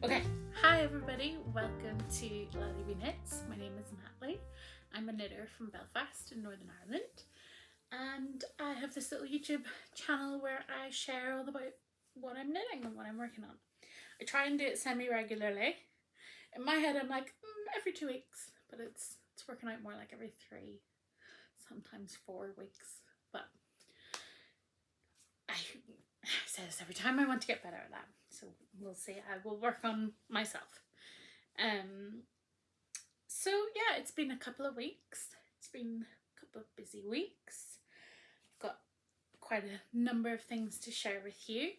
Okay, hi everybody, welcome to Laaleebee Knits. My name is Natalie. I'm a knitter from Belfast in Northern Ireland, and I have this little YouTube channel where I share all about what I'm knitting and what I'm working on. I try and do it semi-regularly. In my head I'm like every 2 weeks, but it's working out more like every 3, sometimes 4 weeks. But I say this every time, I want to get better at that. So we'll see. I will work on myself. So yeah, it's been a couple of weeks. It's been a couple of busy weeks. I've got quite a number of things to share with you.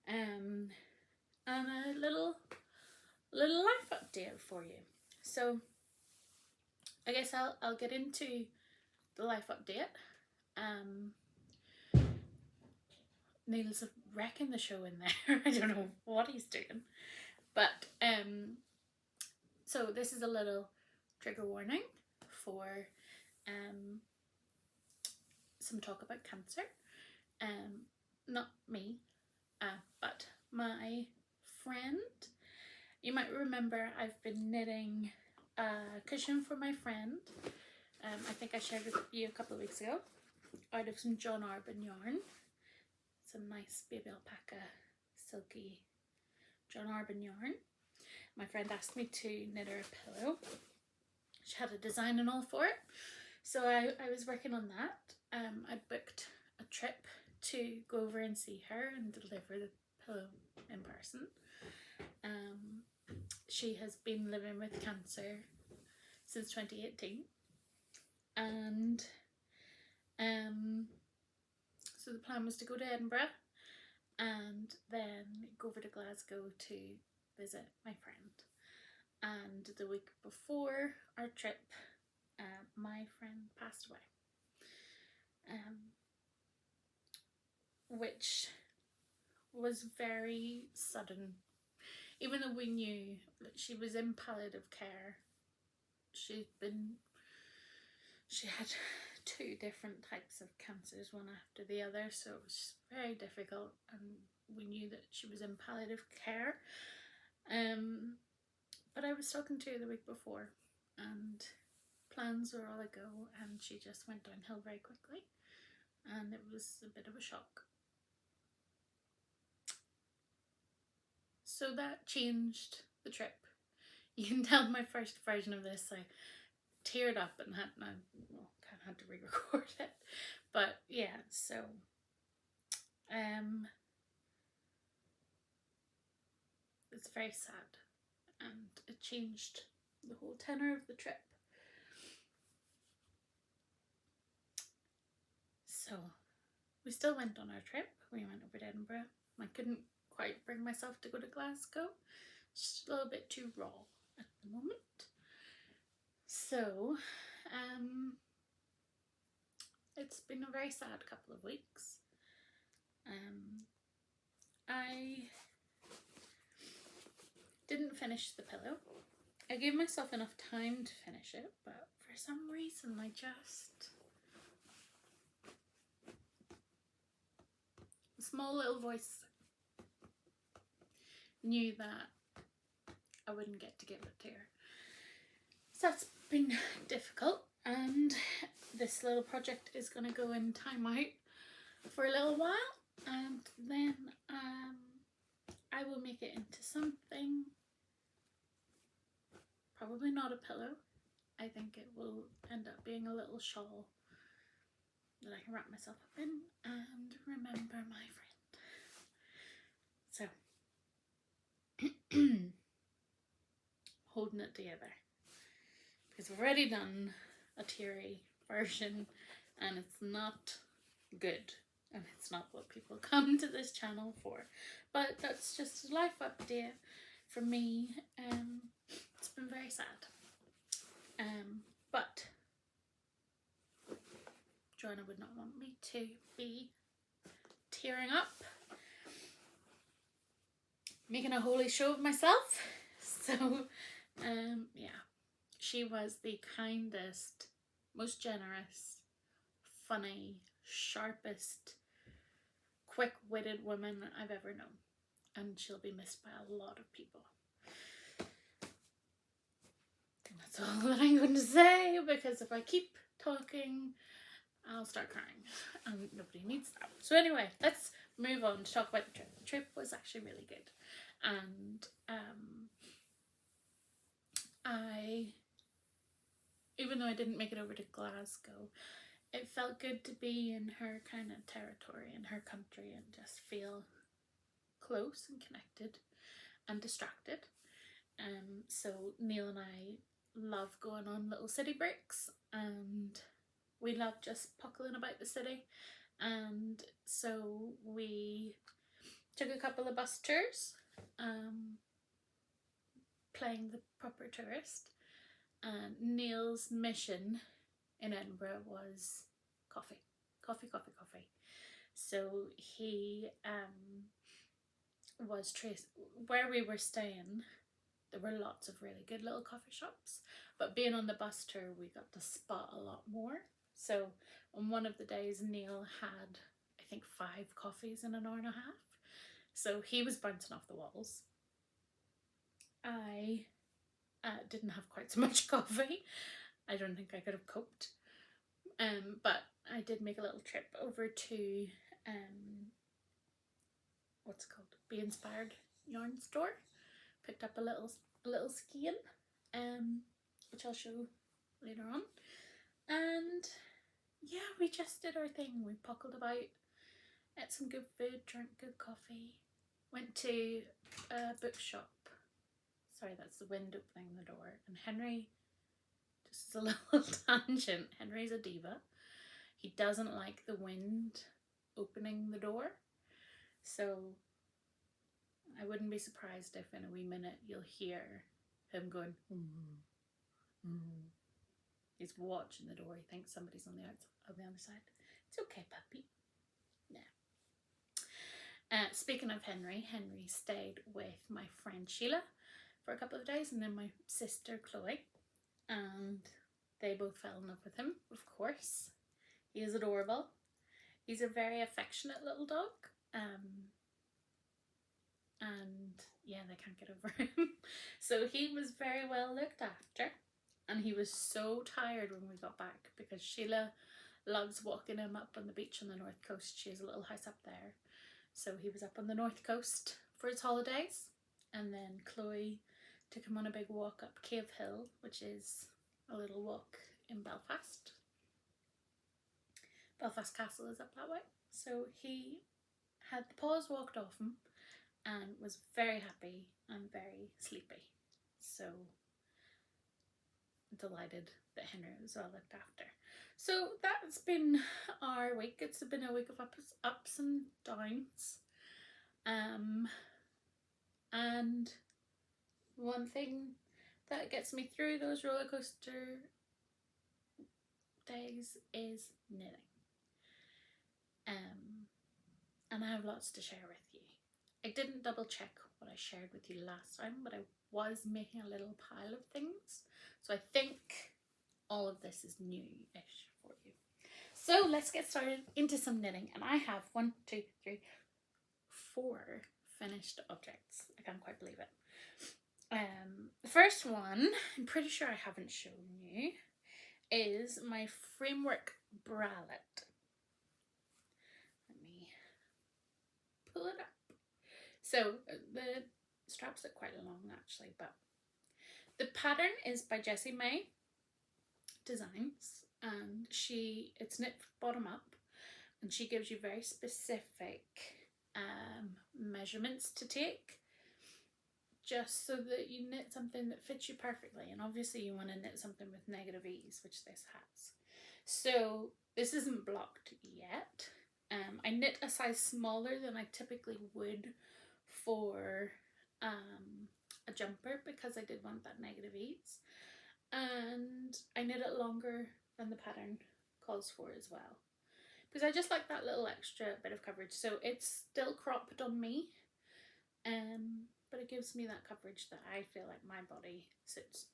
And a little life update for you. So I guess I'll get into the life update. Neil's wrecking the show in there. I don't know what he's doing. But so this is a little trigger warning for some talk about cancer. Not me, but my friend. You might remember I've been knitting a cushion for my friend. I think I shared with you a couple of weeks ago, out of some John Arbon yarn. Some nice baby alpaca silky John Arbon yarn. My friend asked me to knit her a pillow. She had a design and all for it, so I was working on that. I booked a trip to go over and see her and deliver the pillow in person. She has been living with cancer since 2018, and so the plan was to go to Edinburgh and then go over to Glasgow to visit my friend. And the week before our trip, my friend passed away, which was very sudden. Even though we knew that she was in palliative care, she had 2 different types of cancers, one after the other, so it was very difficult, and we knew that she was in palliative care. But I was talking to her the week before, and plans were all a go, and she just went downhill very quickly, and it was a bit of a shock. So that changed the trip. You can tell my first version of this, I teared up and had to re-record it. But yeah, so it's very sad, and it changed the whole tenor of the trip. So we still went on our trip. We went over to Edinburgh. I couldn't quite bring myself to go to Glasgow. It's just a little bit too raw at the moment. So it's been a very sad couple of weeks. I didn't finish the pillow. I gave myself enough time to finish it, but for some reason a small little voice knew that I wouldn't get to give it to her. So that's been difficult, and this little project is going to go in timeout for a little while, and then I will make it into something. Probably not a pillow. I think it will end up being a little shawl that I can wrap myself up in and remember my friend. So holding it together, because we've already done a teary version and it's not good, and it's not what people come to this channel for. But that's just a life update for me. It's been very sad. But Joanna would not want me to be tearing up, making a holy show of myself. So yeah, she was the kindest, most generous, funny, sharpest, quick-witted woman I've ever known, and she'll be missed by a lot of people. that's all that I'm going to say, because if I keep talking, I'll start crying, and nobody needs that. So anyway, let's move on to talk about the trip. The trip was actually really good, and even though I didn't make it over to Glasgow, it felt good to be in her kind of territory, in her country, and just feel close and connected and distracted. So Neil and I love going on little city breaks, and we love just puckling about the city. And so we took a couple of bus tours, playing the proper tourist. And Neil's mission in Edinburgh was coffee. Coffee, coffee, coffee. So he was where we were staying. There were lots of really good little coffee shops, but being on the bus tour, we got to spot a lot more. So on one of the days, Neil had, I think, 5 coffees in an hour and a half. So he was bouncing off the walls. I didn't have quite so much coffee. I don't think I could have coped. But I did make a little trip over to what's it called? Be Inspired yarn store. Picked up a little skein, which I'll show later on. And yeah, we just did our thing. We puckled about, ate some good food, drank good coffee, went to a bookshop. Sorry, that's the wind opening the door. And Henry, just a little tangent, Henry's a diva. He doesn't like the wind opening the door. So I wouldn't be surprised if in a wee minute you'll hear him going, He's watching the door. He thinks somebody's on the other side. It's okay, puppy. Yeah. Speaking of Henry stayed with my friend Sheila for a couple of days, and then my sister Chloe, and they both fell in love with him, of course. He is adorable. He's a very affectionate little dog. And yeah, they can't get over him. So he was very well looked after, and he was so tired when we got back, because Sheila loves walking him up on the beach on the north coast. She has a little house up there, so he was up on the north coast for his holidays, and then Chloe took him on a big walk up Cave Hill, which is a little walk in Belfast. Belfast Castle is up that way, so he had the paws walked off him and was very happy and very sleepy. So delighted that Henry was well looked after. So that's been our week. It's been a week of ups and downs. And one thing that gets me through those roller coaster days is knitting. And I have lots to share with you. I didn't double check what I shared with you last time, but I was making a little pile of things. So I think all of this is new-ish for you. So let's get started into some knitting. And I have 1, 2, 3, 4 finished objects. I can't quite believe it. The first one, I'm pretty sure I haven't shown you, is my framework bralette. Let me pull it up. So the straps look quite long actually, but the pattern is by Jessie May Designs, and it's knit bottom up, and she gives you very specific measurements to take, just so that you knit something that fits you perfectly. And obviously you want to knit something with negative ease, which this has. So this isn't blocked yet. I knit a size smaller than I typically would for a jumper, because I did want that negative ease, and I knit it longer than the pattern calls for as well, because I just like that little extra bit of coverage. So it's still cropped on me, but it gives me that coverage that I feel like my body suits.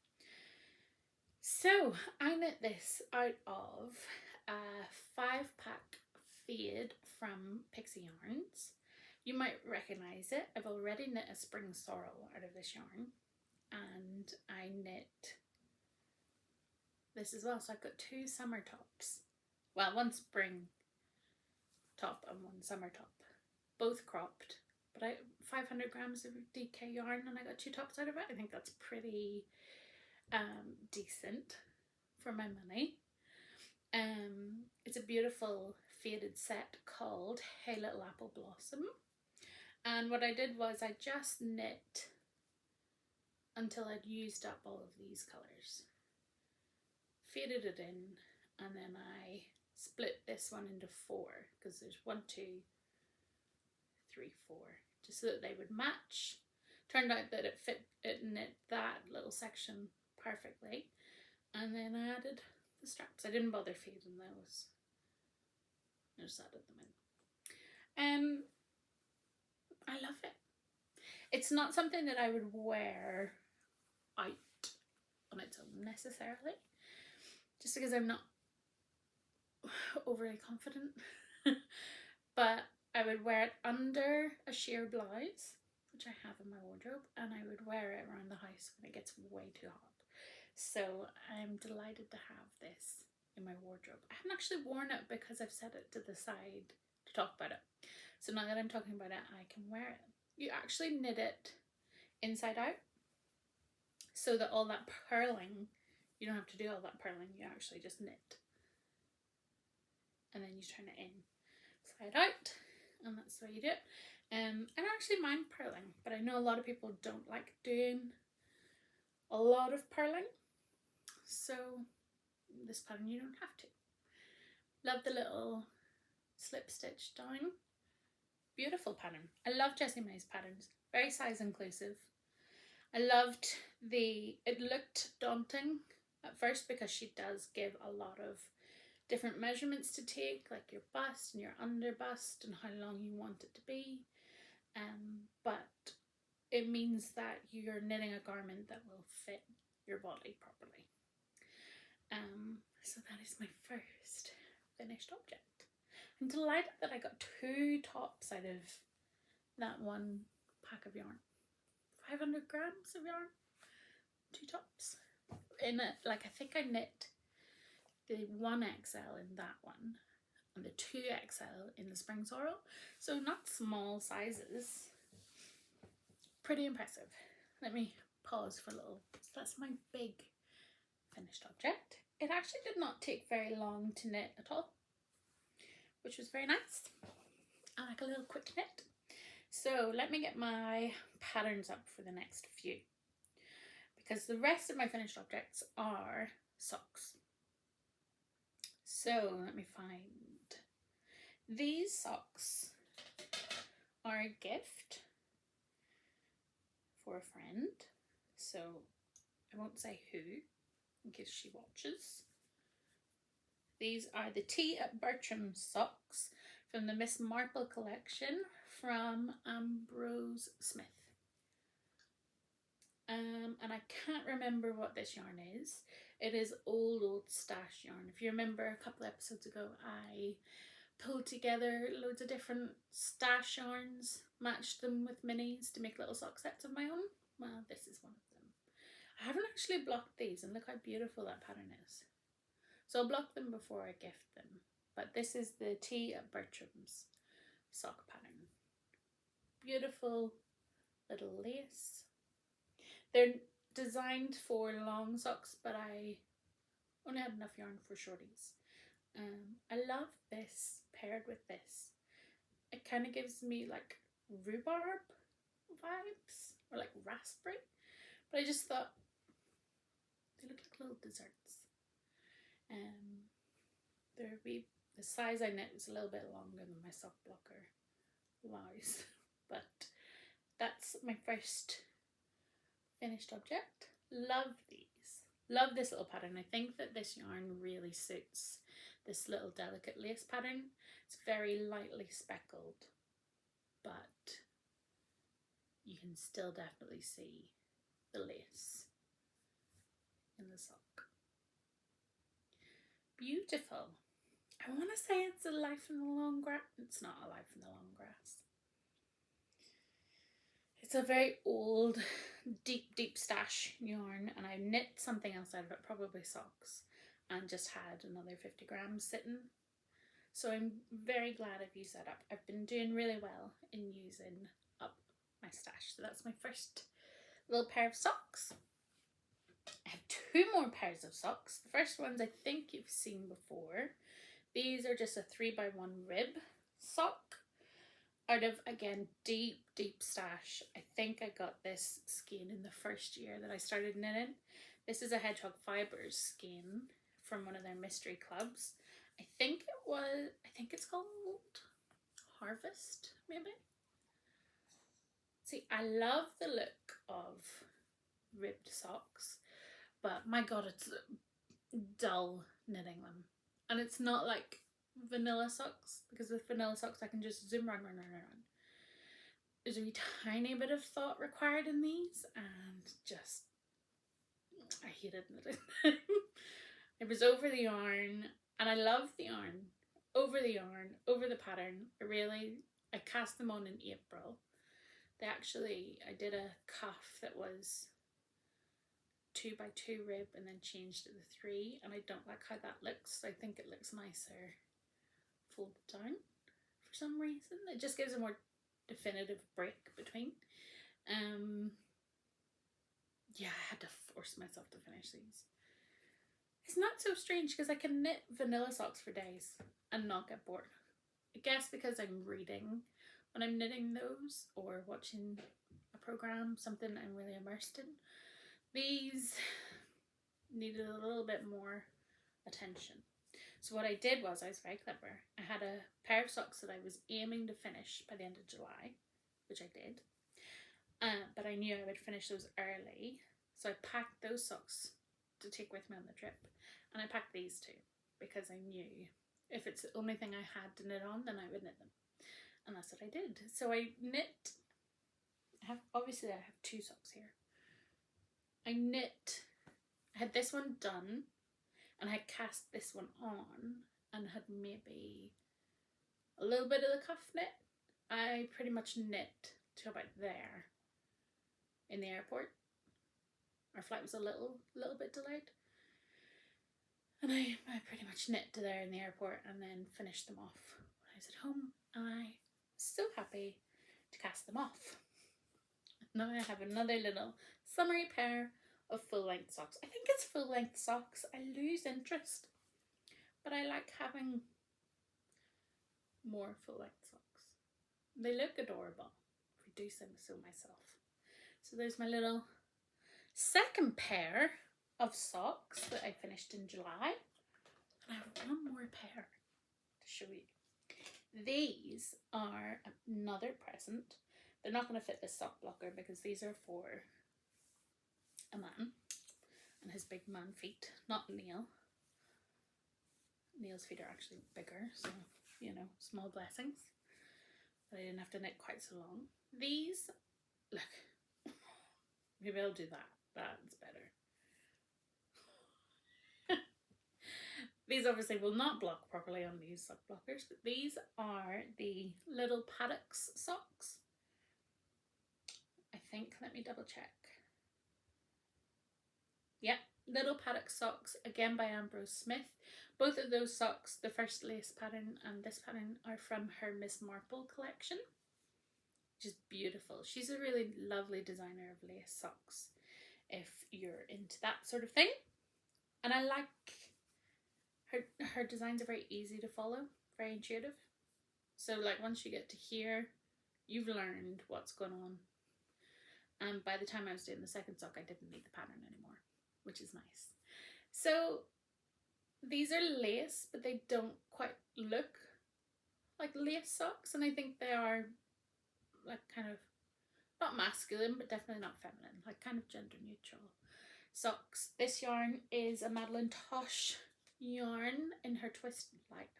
So I knit this out of a 5-pack fade from Pixie Yarns. You might recognise it. I've already knit a Spring Sorrel out of this yarn, and I knit this as well. So I've got 2 summer tops. Well, one spring top and one summer top, both cropped. But 500 grams of DK yarn, and I got 2 tops out of it. I think that's pretty decent for my money. It's a beautiful faded set called Hey Little Apple Blossom. And what I did was I just knit until I'd used up all of these colours. Faded it in, and then I split this one into 4, because there's 1, 2, 3, 4, just so that they would match. Turned out that it knit that little section perfectly, and then I added the straps. I didn't bother feeding those. I just added them in. I love it. It's not something that I would wear out on its own necessarily, just because I'm not overly confident. But I would wear it under a sheer blouse, which I have in my wardrobe, and I would wear it around the house when it gets way too hot. So I'm delighted to have this in my wardrobe. I haven't actually worn it because I've set it to the side to talk about it. So now that I'm talking about it, I can wear it. You actually knit it inside out, so that all that purling, you don't have to do all that purling, you actually just knit. And then you turn it inside out, and that's the way you do it. I don't actually mind purling, but I know a lot of people don't like doing a lot of purling. So this pattern you don't have to. Love the little slip stitch down. Beautiful pattern. I love Jessie May's patterns. Very size inclusive. I loved it looked daunting at first because she does give a lot of different measurements to take, like your bust and your under bust and how long you want it to be. But it means that you're knitting a garment that will fit your body properly. So that is my first finished object. I'm delighted that I got 2 tops out of that one pack of yarn. 500 grams of yarn, 2 tops. In it, like I think I knit the 1XL in that one and the 2XL in the Spring Sorrel. So not small sizes. Pretty impressive. Let me pause for a little. So that's my big finished object. It actually did not take very long to knit at all, which was very nice. I like a little quick knit. So let me get my patterns up for the next few, because the rest of my finished objects are socks. So let me find. These socks are a gift for a friend, so I won't say who in case she watches. These are the Tea at Bertram socks from the Miss Marple collection from Ambrose Smith. And I can't remember what this yarn is. It is old stash yarn. If you remember a couple of episodes ago, I pulled together loads of different stash yarns, matched them with minis to make little sock sets of my own. Well, this is one of them. I haven't actually blocked these, and look how beautiful that pattern is. So I'll block them before I gift them. But this is the Tea at Bertram's sock pattern. Beautiful little lace. They're designed for long socks, but I only had enough yarn for shorties. I love this paired with this. It kind of gives me like rhubarb vibes, or like raspberry, but I just thought they look like little desserts. The size I knit is a little bit longer than my sock blocker allows, but that's my first finished object. Love these. Love this little pattern. I think that this yarn really suits this little delicate lace pattern. It's very lightly speckled, but you can still definitely see the lace in the sock. Beautiful. I want to say it's a Life in the Long Grass. It's not a Life in the Long Grass. It's a very old, deep stash yarn, and I knit something else out of it, probably socks. and just had another 50 grams sitting. So I'm very glad I've used that up. I've been doing really well in using up my stash. So that's my first little pair of socks. I have 2 more pairs of socks. The first ones I think you've seen before. These are just a 3x1 rib sock out of, again, deep stash. I think I got this skein in the first year that I started knitting. This is a Hedgehog Fibers skein from one of their mystery clubs. I think it's called Harvest, maybe? See, I love the look of ribbed socks, but my god, it's dull knitting them. And it's not like vanilla socks, because with vanilla socks I can just zoom run. There's a tiny bit of thought required in these, and just, I hated knitting them. It was over the yarn, and I love the yarn. Over the yarn, over the pattern. I cast them on in April. I did a cuff that was 2x2 rib and then changed it to 3, and I don't like how that looks. I think it looks nicer folded down for some reason. It just gives a more definitive break between. Yeah, I had to force myself to finish these. It's not so strange because I can knit vanilla socks for days and not get bored. I guess because I'm reading when I'm knitting those, or watching a program, something I'm really immersed in. These needed a little bit more attention. So what I did was, I was very clever. I had a pair of socks that I was aiming to finish by the end of July, which I did. But I knew I would finish those early. So I packed those socks to take with me on the trip. And I packed these too, because I knew if it's the only thing I had to knit on, then I would knit them. And that's what I did. So I knit, obviously I have 2 socks here. I had this one done, and I had cast this one on, and had maybe a little bit of the cuff knit. I pretty much knit to about there in the airport. Our flight was a little bit delayed. And I pretty much knit to there in the airport, and then finished them off when I was at home, and I was so happy to cast them off. Now I have another little summery pair of full-length socks. I think it's full-length socks. I lose interest, but I like having more full-length socks. They look adorable, if I do say so myself. So there's my little second pair of socks that I finished in July. And I have one more pair to show you. These are another present. They're not going to fit this sock blocker because these are for a man and his big man feet, not Neil. Neil's feet are actually bigger, so, you know, small blessings. But I didn't have to knit quite so long. These, look, maybe I'll do that. That's better. These obviously will not block properly on these sock blockers, but these are the little paddocks socks. I think, let me double check. Yep, little paddock socks, again by Ambrose Smith. Both of those socks, the first lace pattern and this pattern, are from her Miss Marple collection, which is beautiful. She's a really lovely designer of lace socks, if you're into that sort of thing. And I like her designs are very easy to follow, very intuitive. So like once you get to here, you've learned what's going on. And by the time I was doing the second sock, I didn't need the pattern anymore, which is nice. So these are lace, but they don't quite look like lace socks. And I think they are like kind of, not masculine, but definitely not feminine, like kind of gender neutral socks. This yarn is a Madeline Tosh yarn in her twist light,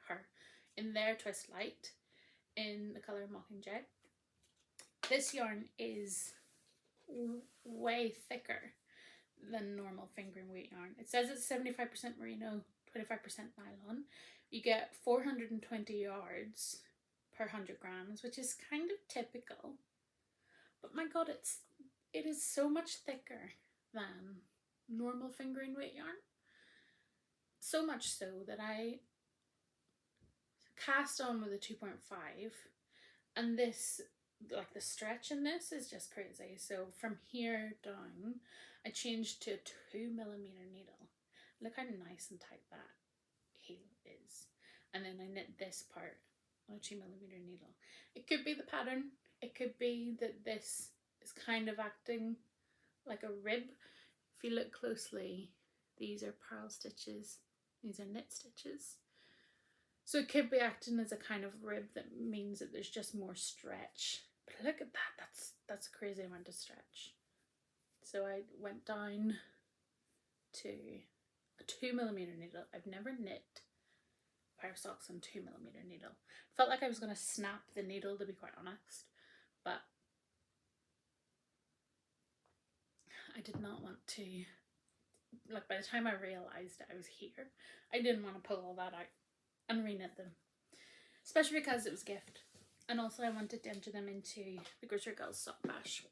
in their twist light, in the colour Mockingjay. This yarn is way thicker than normal fingering weight yarn. It says it's 75% merino, 25% nylon. You get 420 yards per 100 grams, which is kind of typical. But my god, it is so much thicker than normal fingering weight yarn. So much so that I cast on with a 2.5, and this, like the stretch in this is just crazy. So from here down I changed to a 2mm needle. Look how nice and tight that heel is. And then I knit this part on a 2mm needle. It could be the pattern, it could be that this is kind of acting like a rib. If you look closely, these are purl stitches, these are knit stitches. So it could be acting as a kind of rib that means that there's just more stretch. But look at that, that's a crazy amount of stretch. So I went down to a 2mm needle. I've never knit a pair of socks on 2mm needle. Felt like I was going to snap the needle, to be quite honest, but I did not want to, like by the time I realised I was here, I didn't want to pull all that out and reknit them, especially because it was a gift, and also I wanted to enter them into the Grocery Girls sock bash,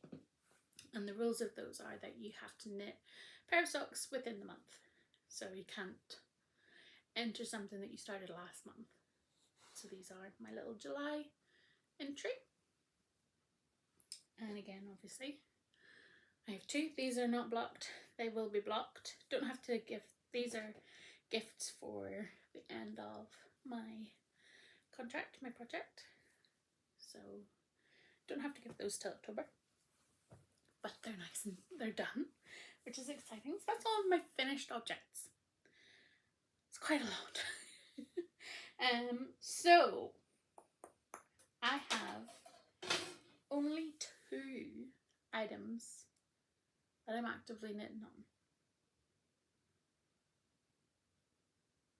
and the rules of those are that you have to knit a pair of socks within the month, so you can't enter something that you started last month. So these are my little July entry, and again obviously I have two. These are not blocked, they will be blocked. Don't have to give, these are gifts for the end of my contract, my project, so don't have to give those till October, but they're nice and they're done, which is exciting. So that's all of my finished objects. It's quite a lot. So I have only 2 items that I'm actively knitting on,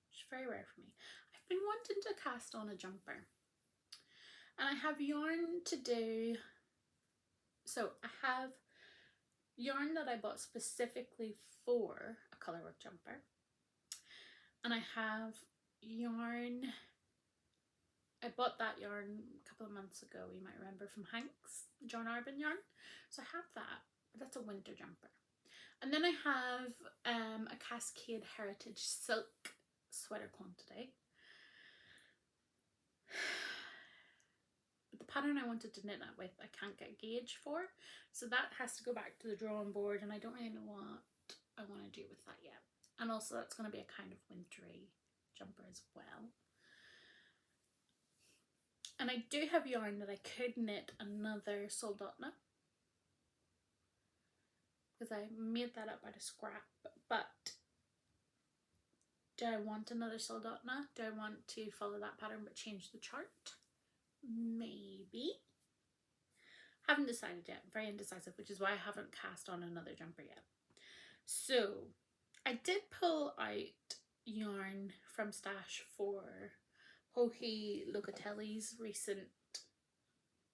which is very rare for me. I've been wanting to cast on a jumper, and I have yarn to do. So I have yarn that I bought specifically for a colourwork jumper, and I have yarn, I bought that yarn a couple of months ago, you might remember, from Hanks, John Arbin yarn. So I have that, but that's a winter jumper. And then I have a Cascade Heritage silk sweater quantity. But the pattern I wanted to knit that with, I can't get a gauge for, so that has to go back to the drawing board, and I don't really know what I want to do with that yet. And also that's going to be a kind of wintry jumper as well. And I do have yarn that I could knit another soldotna, because I made that up out of scrap, but do I want another soldotna? Do I want to follow that pattern but change the chart? Maybe. Haven't decided yet, very indecisive, which is why I haven't cast on another jumper yet. So I did pull out yarn from stash for Joji Locatelli's recent,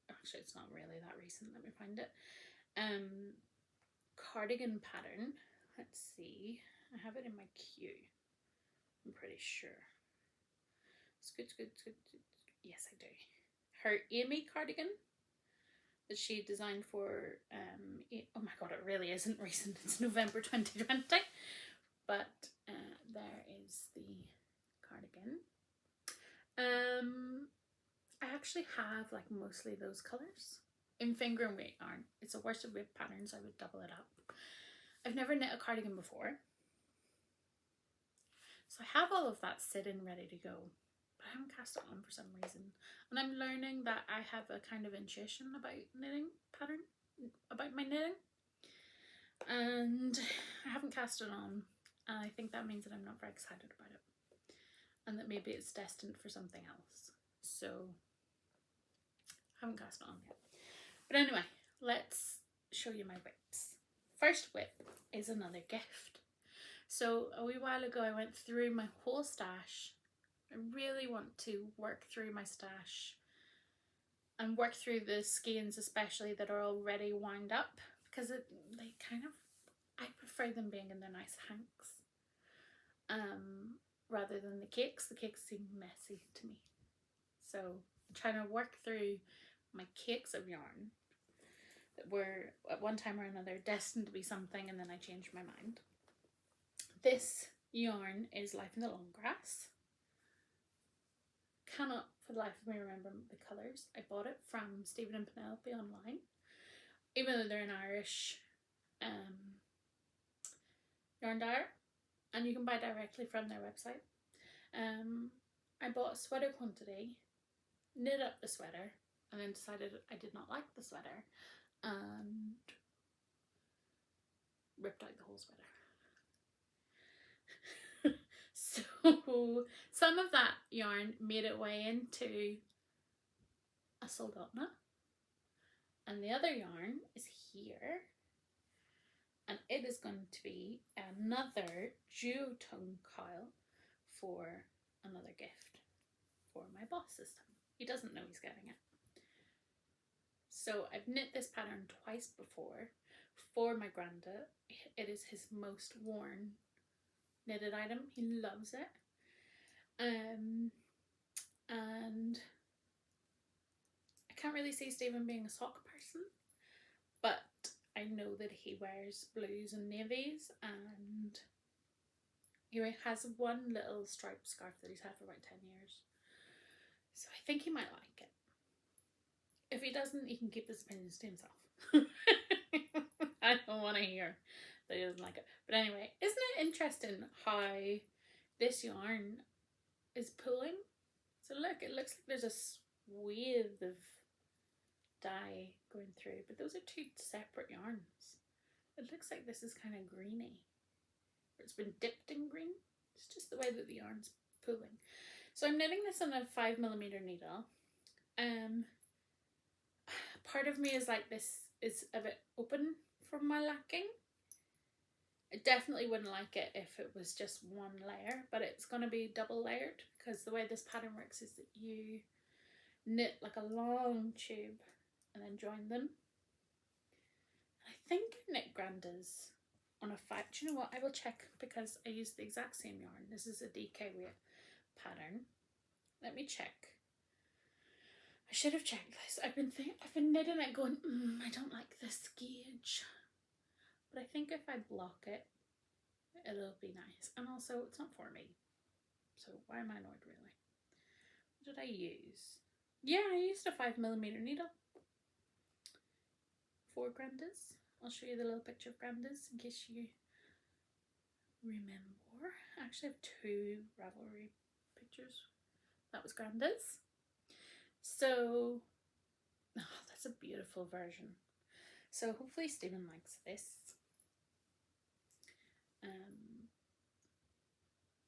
actually it's not really that recent, let me find it, cardigan pattern. Let's see, I have it in my queue, I'm pretty sure. Scoot. Yes, I do. Her Amy cardigan that she designed for, oh my god, it really isn't recent, it's November 2020, but there is the cardigan. I actually have like mostly those colours in finger and weight yarn. It's a worsted weight pattern, so I would double it up. I've never knit a cardigan before, so I have all of that sitting ready to go, but I haven't cast it on for some reason. And I'm learning that I have a kind of intuition about knitting pattern, about my knitting, and I haven't cast it on, and I think that means that I'm not very excited about it, and that maybe it's destined for something else. So I haven't cast it on yet. But anyway, let's show you my whips. First whip is another gift. So a wee while ago I went through my whole stash. I really want to work through my stash and work through the skeins especially that are already wound up, because they kind of, I prefer them being in their nice hanks rather than the cakes. The cakes seem messy to me. So I'm trying to work through my cakes of yarn that were at one time or another destined to be something, and then I changed my mind. This yarn is Life in the Long Grass. Cannot for the life of me remember the colours. I bought it from Stephen and Penelope online, even though they're an Irish yarn dyer, and you can buy directly from their website. I bought a sweater quantity, knit up the sweater, and then decided I did not like the sweater and ripped out the whole sweater. So some of that yarn made its way into a soldotna, and the other yarn is here, and it is going to be another duotone coil for another gift for my boss this time. He doesn't know he's getting it. So I've knit this pattern twice before for my granda. It is his most worn knitted item. He loves it. And I can't really see Stephen being a sock person, but I know that he wears blues and navies, and he has one little striped scarf that he's had for about 10 years. So I think he might like it. If he doesn't, he can keep his opinions to himself. I don't want to hear that he doesn't like it. But anyway, isn't it interesting how this yarn is pulling? So look, it looks like there's a swathe of dye going through, but those are two separate yarns. It looks like this is kind of greeny. It's been dipped in green. It's just the way that the yarn's pulling. So I'm knitting this on a 5mm needle. Part of me is like, this is a bit open for my liking. I definitely wouldn't like it if it was just one layer, but it's going to be double layered, because the way this pattern works is that you knit like a long tube and then join them. I think I knit grandas on a 5. Do you know what? I will check, because I used the exact same yarn. This is a DK weight pattern. Let me check. I should have checked this. I've been knitting it going, I don't like this gauge. But I think if I block it, it'll be nice. And also, it's not for me. So why am I annoyed, really? What did I use? Yeah, I used a 5mm needle. 4 grandas. I'll show you the little picture of grandas in case you remember. I actually have 2 Ravelry pictures. That was grandas. So, that's a beautiful version. So hopefully Stephen likes this.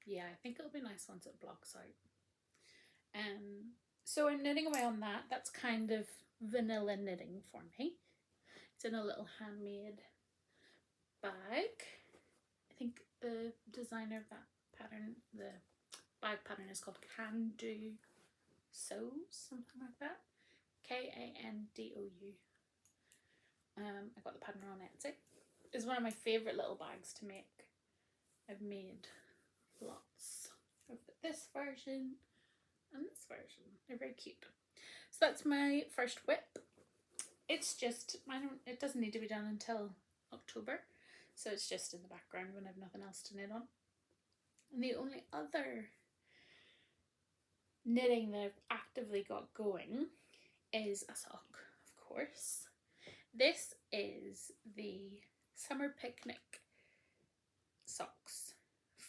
Yeah, I think it'll be nice once it blocks out. So I'm knitting away on that. That's kind of vanilla knitting for me. It's in a little handmade bag. I think the designer of that pattern, the bag pattern, is called Can Do Sews, something like that. Kandou. I got the pattern on Etsy. It's one of my favourite little bags to make. I've made lots. I've got this version and this version. They're very cute. So that's my first whip. It's just, it doesn't need to be done until October, so it's just in the background when I have nothing else to knit on. And the only other knitting that I've actively got going is a sock, of course. This is the Summer Picnic socks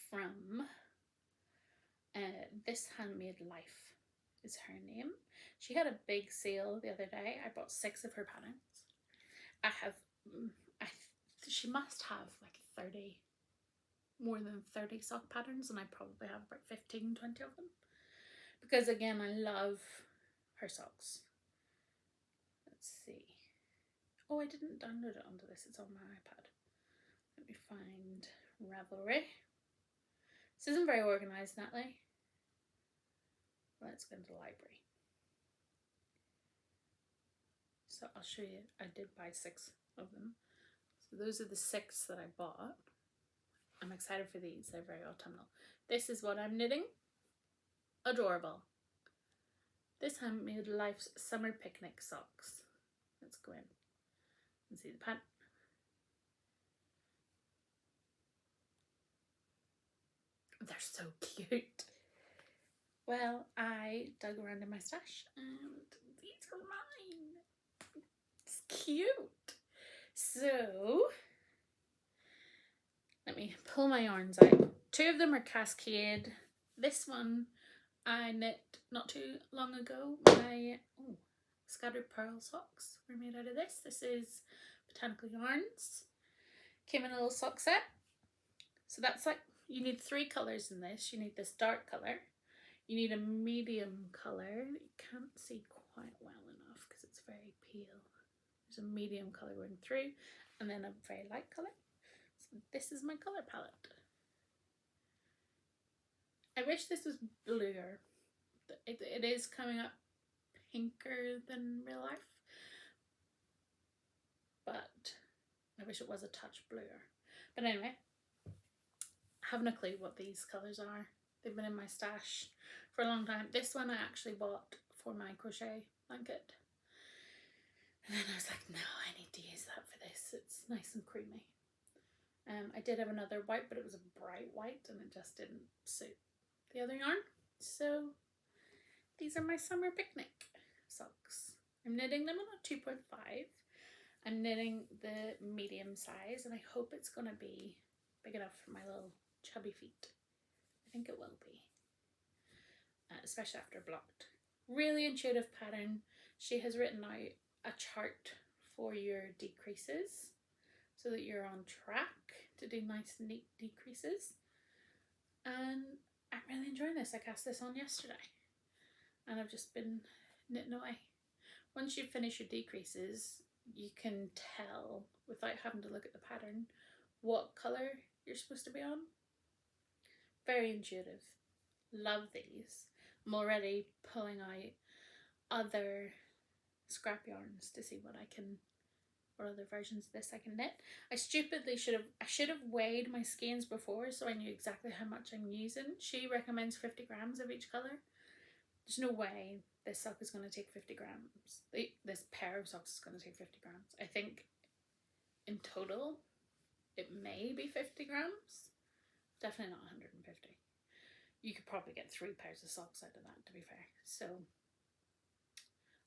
from This Handmade Life is her name. She had a big sale the other day. I bought 6 of her patterns. She must have like more than 30 sock patterns, and I probably have about 15, 20 of them. Because again, I love her socks. Let's see. Oh, I didn't download it onto this. It's on my iPad. Let me find Ravelry. This isn't very organised, Natalie. Let's go into the library. So I'll show you. I did buy 6 of them. So those are the 6 that I bought. I'm excited for these. They're very autumnal. This is what I'm knitting. Adorable. This Handmade Life's Summer Picnic socks. Let's go in and see the pattern. They're so cute. Well, I dug around in my stash and these are mine. It's cute. So, let me pull my yarns out. 2 of them are Cascade. This one I knit not too long ago. My scattered pearl socks were made out of this. This is Botanical Yarns. Came in a little sock set. So that's like, you need 3 colours in this. You need this dark colour. You need a medium colour that you can't see quite well enough because it's very pale. There's a medium colour going through and then a very light colour. So this is my colour palette. I wish this was bluer. It is coming up pinker than real life, but I wish it was a touch bluer. But anyway, I haven't a clue what these colours are. They've been in my stash for a long time. This one I actually bought for my crochet blanket. And then I was like, no, I need to use that for this. It's nice and creamy. I did have another white, but it was a bright white and it just didn't suit the other yarn. So these are my summer picnic socks. I'm knitting them on a 2.5. I'm knitting the medium size and I hope it's going to be big enough for my little chubby feet. I think it will be, especially after blocked. Really intuitive pattern. She has written out a chart for your decreases so that you're on track to do nice neat decreases, and I'm really enjoying this. I cast this on yesterday and I've just been knitting away. Once you finish your decreases, you can tell without having to look at the pattern what colour you're supposed to be on. Very intuitive. Love these. I'm already pulling out other scrap yarns to see what other versions of this I can knit. I should have weighed my skeins before so I knew exactly how much I'm using. She recommends 50 grams of each colour. There's no way this sock is going to take 50 grams. This pair of socks is going to take 50 grams. I think in total it may be 50 grams. Definitely not 150. You could probably get 3 pairs of socks out of that, to be fair. So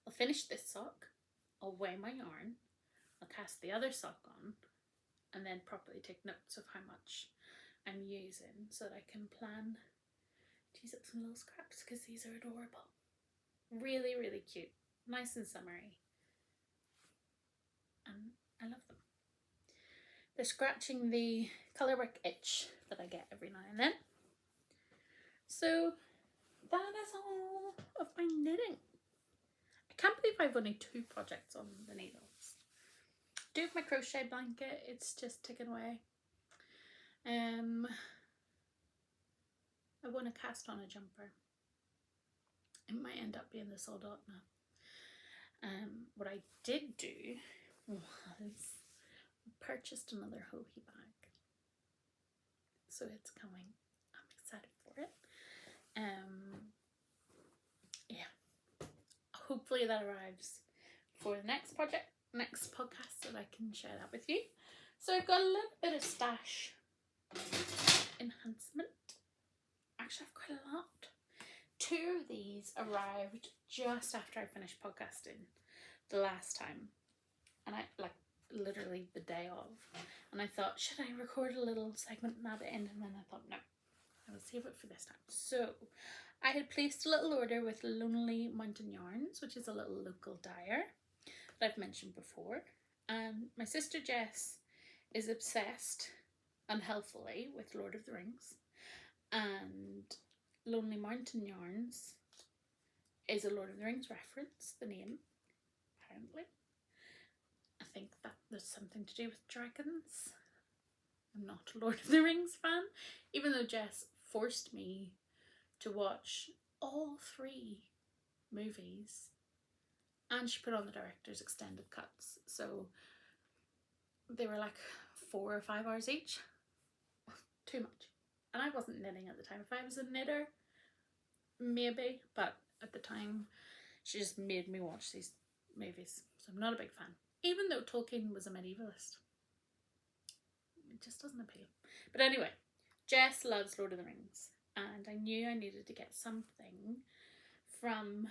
I'll finish this sock, I'll weigh my yarn, I'll cast the other sock on, and then properly take notes of how much I'm using so that I can plan to use up some little scraps, because these are adorable. Really, really cute. Nice and summery. And I love them. They're scratching the colourwork itch that I get every now and then. So that is all of my knitting. I can't believe I've only 2 projects on the needles. Do have my crochet blanket, it's just ticking away. I want to cast on a jumper. It might end up being the Soldotna. What I did do was purchased another Hohi bag. So it's coming. I'm excited for it. Yeah. Hopefully that arrives for the next podcast so that I can share that with you. So I've got a little bit of stash enhancement. Actually, I've quite a lot. 2 of these arrived just after I finished podcasting the last time, and I literally the day of, and I thought, should I record a little segment and add it in? And then I thought, no, I will save it for this time. So I had placed a little order with Lonely Mountain Yarns, which is a little local dyer that I've mentioned before, and my sister Jess is obsessed, unhealthily, with Lord of the Rings, and Lonely Mountain Yarns is a Lord of the Rings reference, the name, apparently. I think that there's something to do with dragons. I'm not a Lord of the Rings fan, even though Jess forced me to watch all 3 movies, and she put on the director's extended cuts, so they were like 4 or 5 hours each. Too much. And I wasn't knitting at the time. If I was a knitter, maybe, but at the time she just made me watch these movies, so I'm not a big fan. Even though Tolkien was a medievalist, it just doesn't appeal. But anyway, Jess loves Lord of the Rings. and I knew I needed to get something from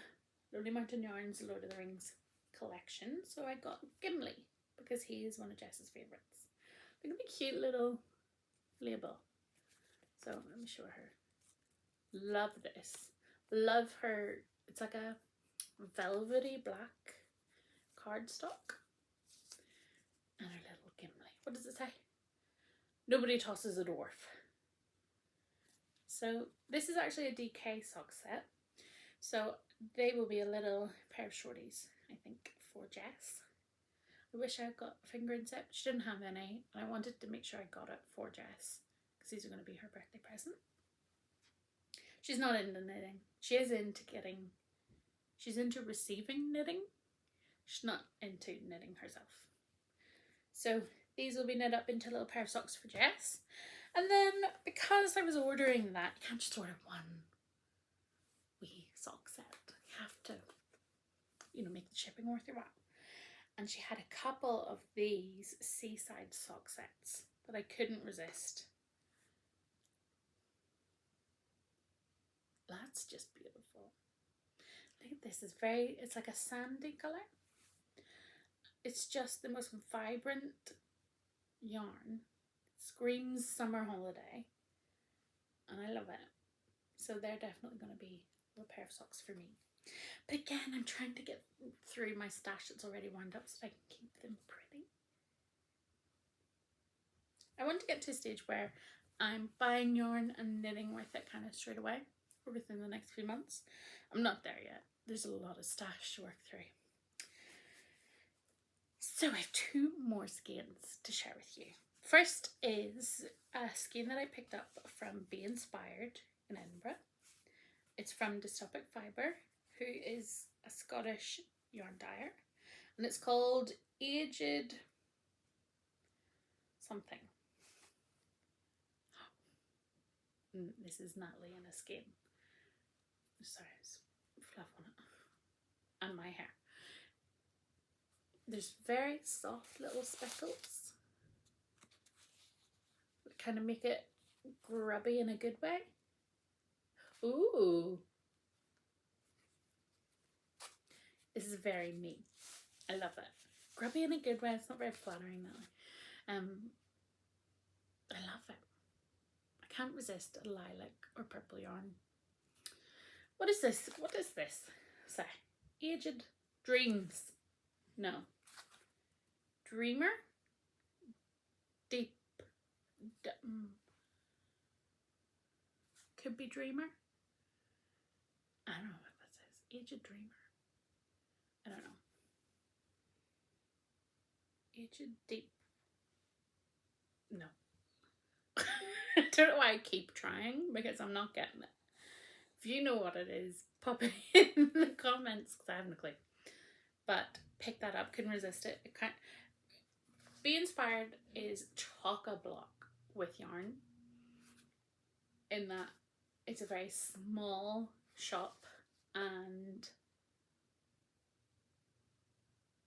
Lonely Mountain Yarns Lord of the Rings collection, so I got Gimli because he is one of Jess's favourites. Look at the cute little label. So let me show her. Love this. Love her. It's like a velvety black cardstock. And her little Gimli. What does it say? Nobody tosses a dwarf. So this is actually a DK sock set. So they will be a little pair of shorties, I think, for Jess. I wish I got a fingering set. She didn't have any, and I wanted to make sure I got it for Jess because these are going to be her birthday present. She's not into knitting. She is into getting, she's into receiving knitting. She's not into knitting herself. So these will be knit up into a little pair of socks for Jess. And then because I was ordering that, you can't just order one wee sock set. You have to, you know, make the shipping worth your while. And she had a couple of these seaside sock sets that I couldn't resist. That's just beautiful. Look at this. It's like a sandy colour. It's just the most vibrant yarn. Screams summer holiday. And I love it. So they're definitely going to be a little pair of socks for me. But again, I'm trying to get through my stash that's already wound up so I can keep them pretty. I want to get to a stage where I'm buying yarn and knitting with it kind of straight away or within the next few months. I'm not there yet. There's a lot of stash to work through. So I have two more skeins to share with you. First is a skein that I picked up from Be Inspired in Edinburgh. It's from Dystopic Fibre, who is a Scottish yarn dyer, and it's called Aged something. This is Natalie in a skein. Sorry, there's fluff on it. And my hair. There's very soft little speckles that kind of make it grubby in a good way. Ooh. This is very me. I love it. Grubby in a good way. It's not very flattering that way. I love it. I can't resist a lilac or purple yarn. What is this? What is this? Say, Aged Dreams. No. Dreamer? Deep. Could be Dreamer. I don't know what that says. Aged Dreamer. I don't know. Aged Deep. No. I don't know why I keep trying because I'm not getting it. If you know what it is, pop it in the comments because I haven't a clue. But pick that up, couldn't resist it. It can't. Be Inspired is chock-a-block with yarn in that it's a very small shop, and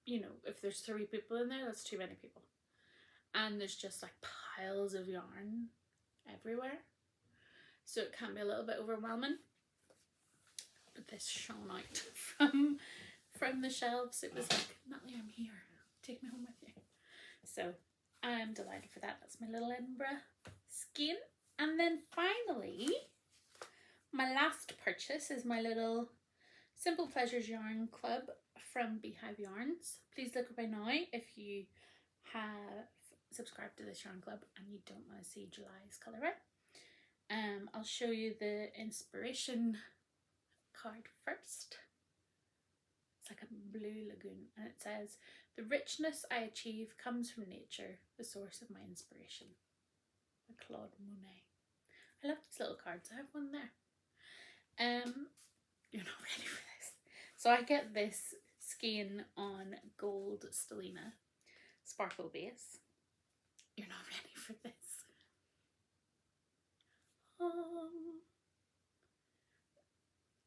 you know, if there's 3 people in there, that's too many people. And there's just like piles of yarn everywhere. So it can be a little bit overwhelming. But this shone out from the shelves. It was like, Natalie, I'm here. Take me home with you. So I'm delighted for that. That's my little Edinburgh skein. And then finally, my last purchase is my little Simple Pleasures Yarn Club from Beehive Yarns. Please look by now if you have subscribed to this yarn club and you don't want to see July's colourway. I'll show you the inspiration card first. It's like a blue lagoon, and it says, "The richness I achieve comes from nature, the source of my inspiration." By Claude Monet. I love these little cards. I have one there. You're not ready for this. So I get this skein on gold Stellina sparkle base. You're not ready for this.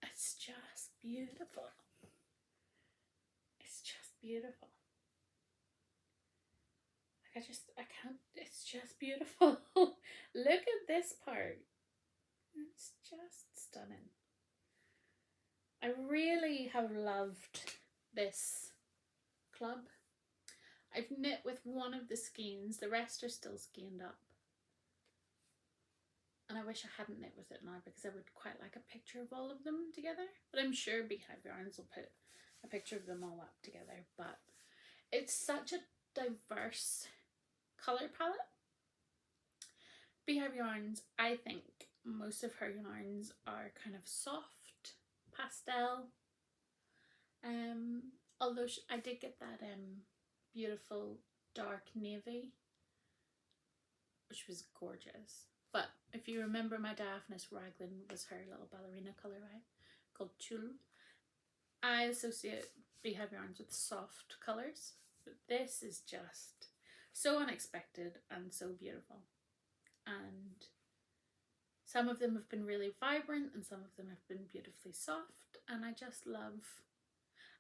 It's just beautiful. It's just beautiful. Like I can't, it's just beautiful. Look at this part. It's just stunning. I really have loved this club. I've knit with one of the skeins, the rest are still skeined up. And I wish I hadn't knit with it now because I would quite like a picture of all of them together. But I'm sure Beehive Yarns will put a picture of them all up together. But it's such a diverse colour palette. Beehive Yarns, I think most of her yarns are kind of soft pastel. Although I did get that beautiful dark navy, which was gorgeous. But if you remember, my Daphnis Raglan was her little ballerina colourway called Tulle. I associate Beehive Yarns with soft colours, but this is just so unexpected and so beautiful. And some of them have been really vibrant and some of them have been beautifully soft, and I just love,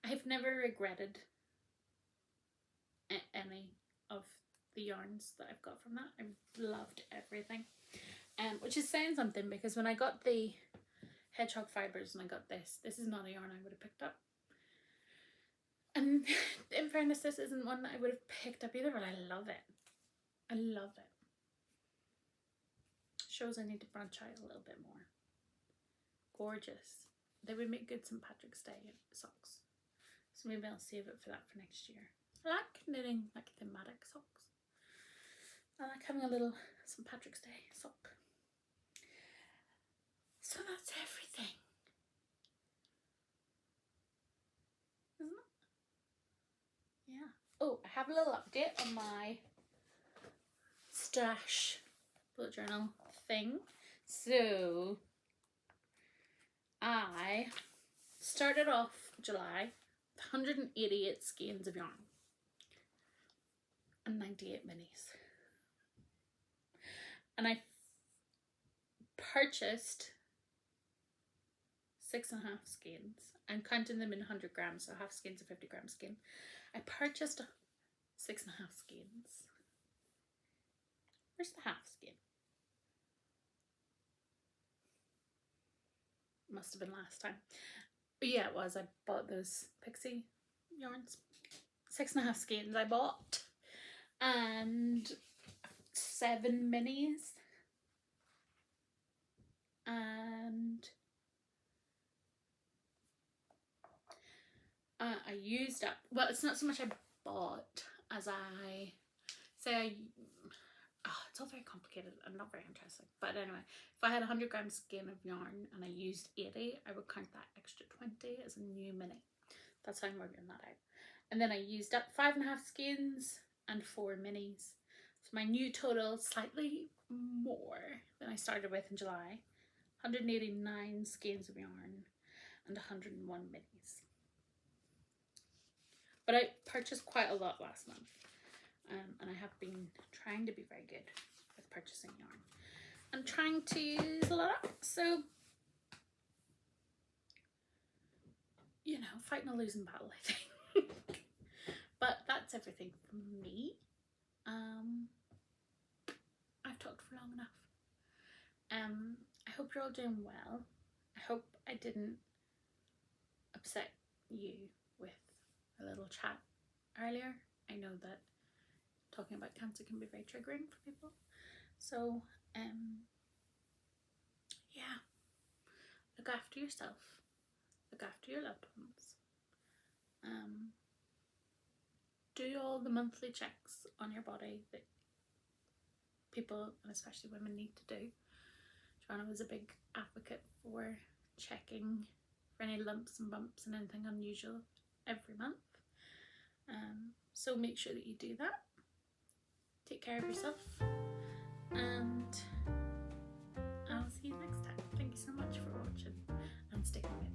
I have never regretted any of the yarns that I've got from that. I've loved everything, which is saying something, because when I got the hedgehog fibres and I got this is not a yarn I would have picked up. And in fairness, this isn't one that I would have picked up either, but I love it. I love it. Shows I need to branch out a little bit more. Gorgeous. They would make good St. Patrick's Day socks. So maybe I'll save it for that for next year. I like knitting like thematic socks. I like having a little St. Patrick's Day sock. So that's everything. Isn't it? Yeah. Oh, I have a little update on my stash bullet journal thing. So I started off July with 188 skeins of yarn and 98 minis. And I purchased 6.5 skeins. I'm counting them in 100 grams, so half skeins a 50 gram skein. I purchased 6.5 skeins. Where's the half skein? Must have been last time. But yeah, it was. I bought those pixie yarns. 6.5 skeins I bought. And 7 minis. And I used up, well, it's not so much I bought as I say it's all very complicated and not very interesting. But anyway, if I had 100 gram skein of yarn and I used 80, I would count that extra 20 as a new mini. That's how I'm working that out. And then I used up 5.5 skeins and 4 minis. So my new total, slightly more than I started with in July, 189 skeins of yarn and 101 minis. But I purchased quite a lot last month, and I have been trying to be very good with purchasing yarn and trying to use a lot up. So, you know, fighting a losing battle, I think. But that's everything from me. I've talked for long enough. I hope you're all doing well. I hope I didn't upset you with a little chat earlier. I know that talking about cancer can be very triggering for people. So, yeah. Look after yourself. Look after your loved ones. Do all the monthly checks on your body that people, and especially women, need to do. Joanna was a big advocate for checking for any lumps and bumps and anything unusual every month. So make sure that you do that. Take care of yourself, and I'll see you next time. Thank you so much for watching and sticking with me.